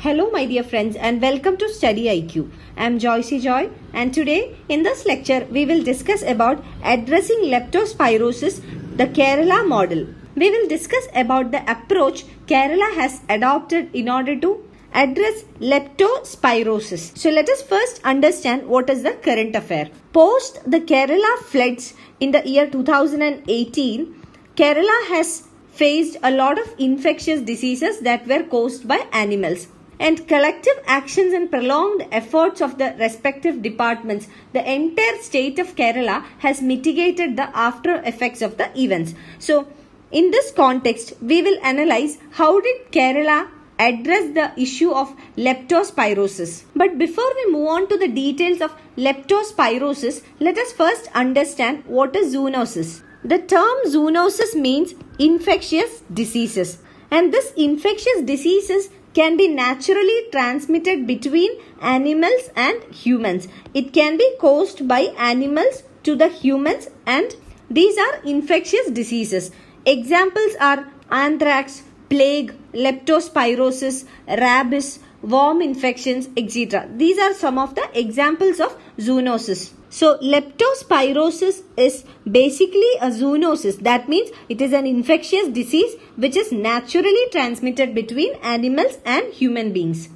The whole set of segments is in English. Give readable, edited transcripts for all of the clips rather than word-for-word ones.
Hello my dear friends and welcome to StudyIQ. I am Joycey Joy and today in this lecture we will discuss about addressing leptospirosis, the Kerala model. We will discuss about the approach Kerala has adopted in order to address leptospirosis. So let us first understand what is the current affair. Post the Kerala floods in the year 2018, Kerala has faced a lot of infectious diseases that were caused by animals. And collective actions and prolonged efforts of the respective departments, the entire state of Kerala has mitigated the after effects of the events. So, in this context, we will analyze how did Kerala address the issue of leptospirosis. But before we move on to the details of leptospirosis, let us first understand what is zoonosis. The term zoonosis means infectious diseases, and this infectious diseases can be naturally transmitted between animals and humans. It can be caused by animals to the humans, and these are infectious diseases. Examples are anthrax, plague, leptospirosis, rabies, worm infections, etc. These are some of the examples of zoonosis. So, leptospirosis is basically a zoonosis. That means it is an infectious disease which is naturally transmitted between animals and human beings.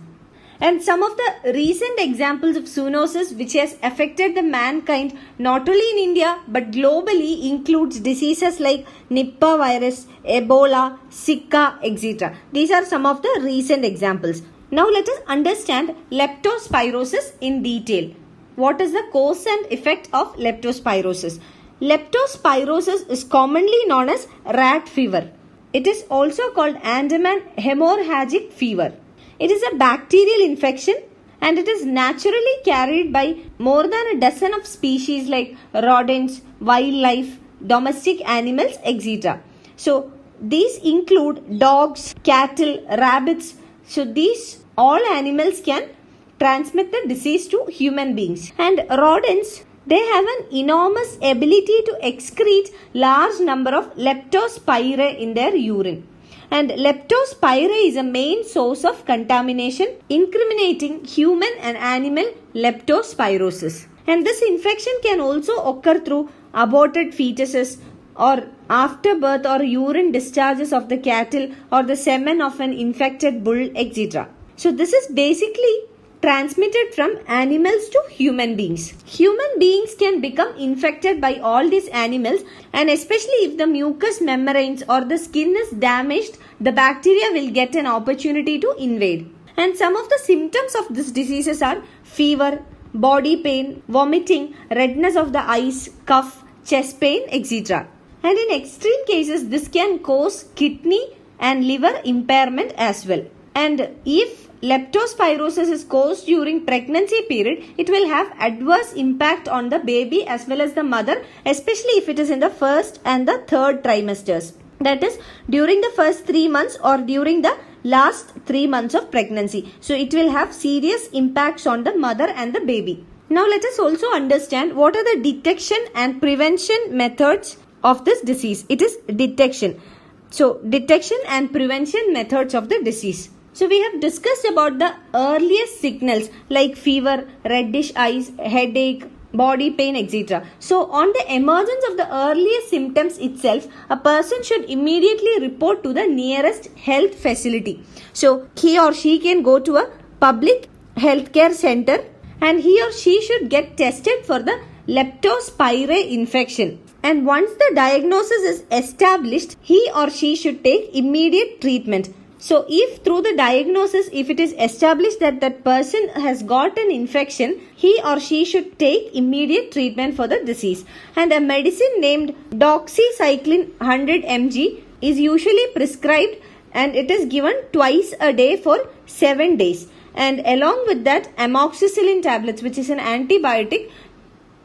And some of the recent examples of zoonosis which has affected the mankind not only in India but globally includes diseases like Nipah virus, Ebola, Zika, etc. These are some of the recent examples. Now let us understand leptospirosis in detail. What is the cause and effect of leptospirosis? Leptospirosis is commonly known as rat fever. It is also called Andaman hemorrhagic fever. It is a bacterial infection and it is naturally carried by more than a dozen of species like rodents, wildlife, domestic animals, etc. So, these include dogs, cattle, rabbits. So, these all animals can transmit the disease to human beings. And rodents, they have an enormous ability to excrete large number of leptospirae in their urine. And leptospirae is a main source of contamination, incriminating human and animal leptospirosis. And this infection can also occur through aborted fetuses or afterbirth or urine discharges of the cattle or the semen of an infected bull, etc. So this is basically transmitted from animals to human beings. Human beings can become infected by all these animals, and especially if the mucous membranes or the skin is damaged, the bacteria will get an opportunity to invade. And some of the symptoms of these diseases are fever, body pain, vomiting, redness of the eyes, cough, chest pain, etc. And in extreme cases, this can cause kidney and liver impairment as well. And if leptospirosis is caused during pregnancy period, it will have adverse impact on the baby as well as the mother, especially if it is in the first and the third trimesters. That is during the first 3 months or during the last 3 months of pregnancy. So it will have serious impacts on the mother and the baby. Now let us also understand what are the detection and prevention methods of this disease. It is detection. So detection and prevention methods of the disease. So we have discussed about the earliest signals like fever, reddish eyes, headache, body pain, etc. So on the emergence of the earliest symptoms itself, a person should immediately report to the nearest health facility. So he or she can go to a public healthcare center and he or she should get tested for the leptospirae infection. And once the diagnosis is established, he or she should take immediate treatment. So, if through the diagnosis, if it is established that that person has got an infection, he or she should take immediate treatment for the disease. And a medicine named doxycycline 100 mg is usually prescribed and it is given twice a day for 7 days. And along with that, amoxicillin tablets, which is an antibiotic,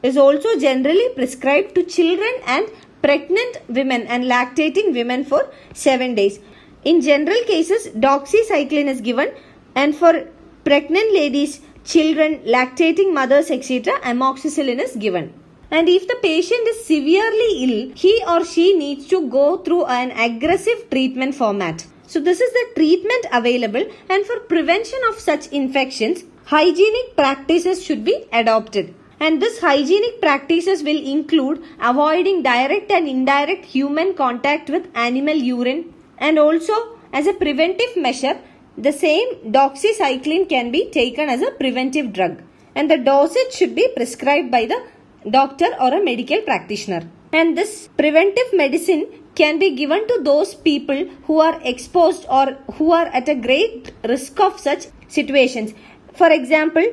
is also generally prescribed to children and pregnant women and lactating women for 7 days. In general cases, doxycycline is given, and for pregnant ladies, children, lactating mothers, etc., amoxicillin is given. And if the patient is severely ill, he or she needs to go through an aggressive treatment format. So this is the treatment available, and for prevention of such infections, hygienic practices should be adopted. And this hygienic practices will include avoiding direct and indirect human contact with animal urine, and also as a preventive measure, the same doxycycline can be taken as a preventive drug, and the dosage should be prescribed by the doctor or a medical practitioner. And this preventive medicine can be given to those people who are exposed or who are at a great risk of such situations. For example,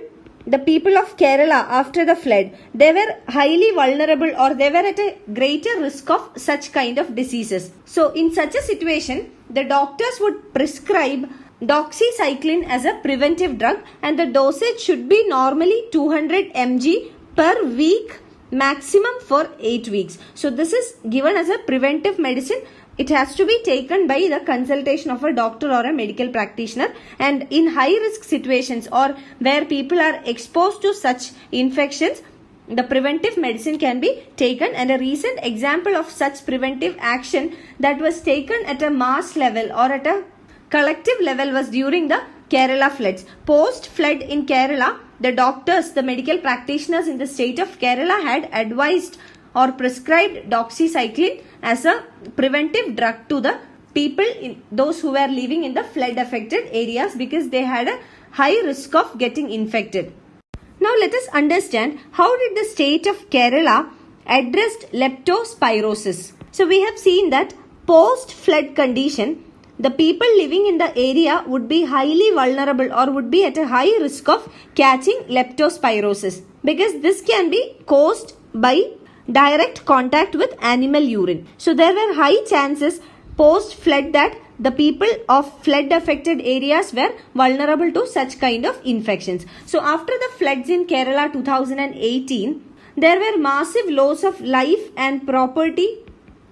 the people of Kerala after the flood, they were highly vulnerable or they were at a greater risk of such kind of diseases. So in such a situation, the doctors would prescribe doxycycline as a preventive drug, and the dosage should be normally 200 mg per week, maximum for 8 weeks. So this is given as a preventive medicine. It has to be taken by the consultation of a doctor or a medical practitioner, and in high risk situations or where people are exposed to such infections, the preventive medicine can be taken. And a recent example of such preventive action that was taken at a mass level or at a collective level was during the Kerala floods. Post flood in Kerala, the doctors, the medical practitioners in the state of Kerala had advised or prescribed doxycycline as a preventive drug to the people, those who were living in the flood affected areas, because they had a high risk of getting infected. Now let us understand how did the state of Kerala addressed leptospirosis. So we have seen that post flood condition, the people living in the area would be highly vulnerable or would be at a high risk of catching leptospirosis, because this can be caused by direct contact with animal urine. So there were high chances post flood that the people of flood affected areas were vulnerable to such kind of infections. So after the floods in Kerala 2018, there were massive loss of life and property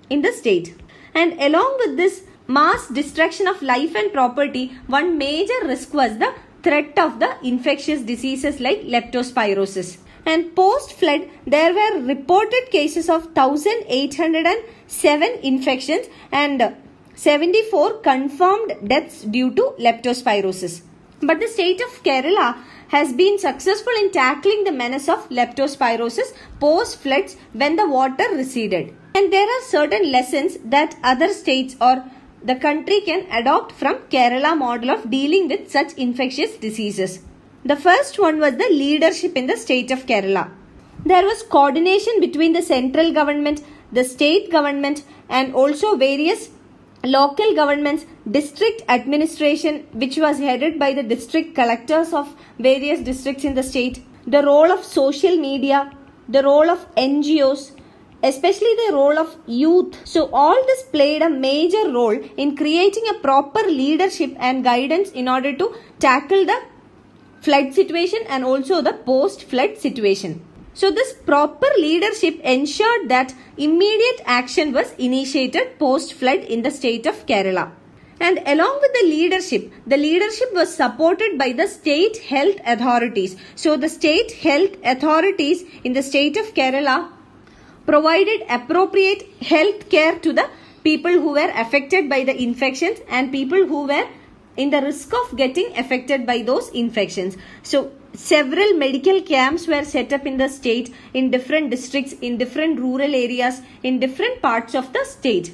in the state. And along with this mass destruction of life and property, one major risk was the threat of the infectious diseases like leptospirosis. And post flood, there were reported cases of 1,807 infections and 74 confirmed deaths due to leptospirosis. But the state of Kerala has been successful in tackling the menace of leptospirosis post floods when the water receded. And there are certain lessons that other states or the country can adopt from Kerala model of dealing with such infectious diseases. The first one was the leadership in the state of Kerala. There was coordination between the central government, the state government, and also various local governments, district administration, which was headed by the district collectors of various districts in the state, the role of social media, the role of NGOs, especially the role of youth. So all this played a major role in creating a proper leadership and guidance in order to tackle the flood situation and also the post flood situation. So this proper leadership ensured that immediate action was initiated post flood in the state of Kerala. And along with the leadership was supported by the state health authorities. So the state health authorities in the state of Kerala provided appropriate health care to the people who were affected by the infections and people who were in the risk of getting affected by those infections. So several medical camps were set up in the state, in different districts, in different rural areas, in different parts of the state.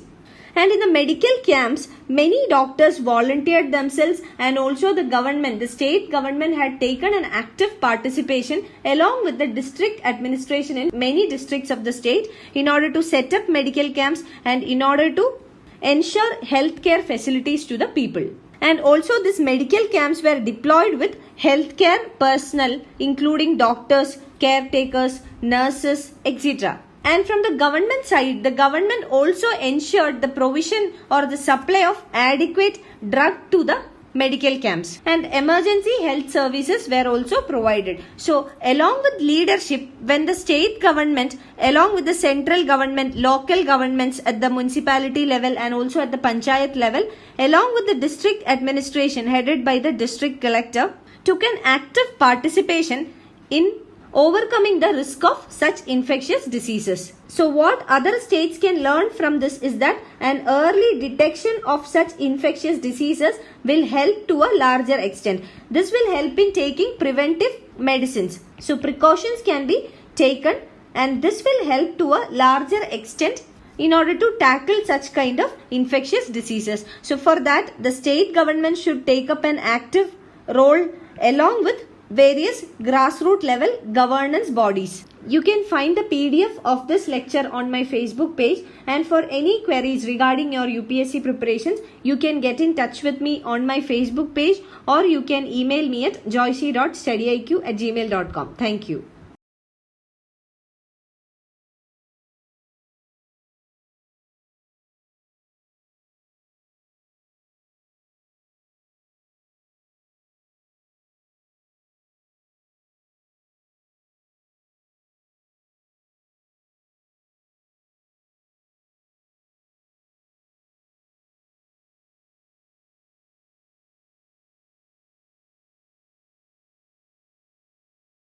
And in the medical camps, many doctors volunteered themselves, and also the government, the state government had taken an active participation along with the district administration in many districts of the state in order to set up medical camps and in order to ensure healthcare facilities to the people. And also these medical camps were deployed with healthcare personnel including doctors, caretakers, nurses, etc. And from the government side, the government also ensured the provision or the supply of adequate drug to the medical camps, and emergency health services were also provided. So along with leadership, when the state government along with the central government, local governments at the municipality level and also at the panchayat level, along with the district administration headed by the district collector, took an active participation in overcoming the risk of such infectious diseases. So what other states can learn from this is that an early detection of such infectious diseases will help to a larger extent. This will help in taking preventive medicines. So precautions can be taken and this will help to a larger extent in order to tackle such kind of infectious diseases. So for that, the state government should take up an active role along with various grassroots level governance bodies. You can find the PDF of this lecture on my Facebook page, and for any queries regarding your UPSC preparations, you can get in touch with me on my Facebook page or you can email me at joyce.studyiq@gmail.com. Thank you.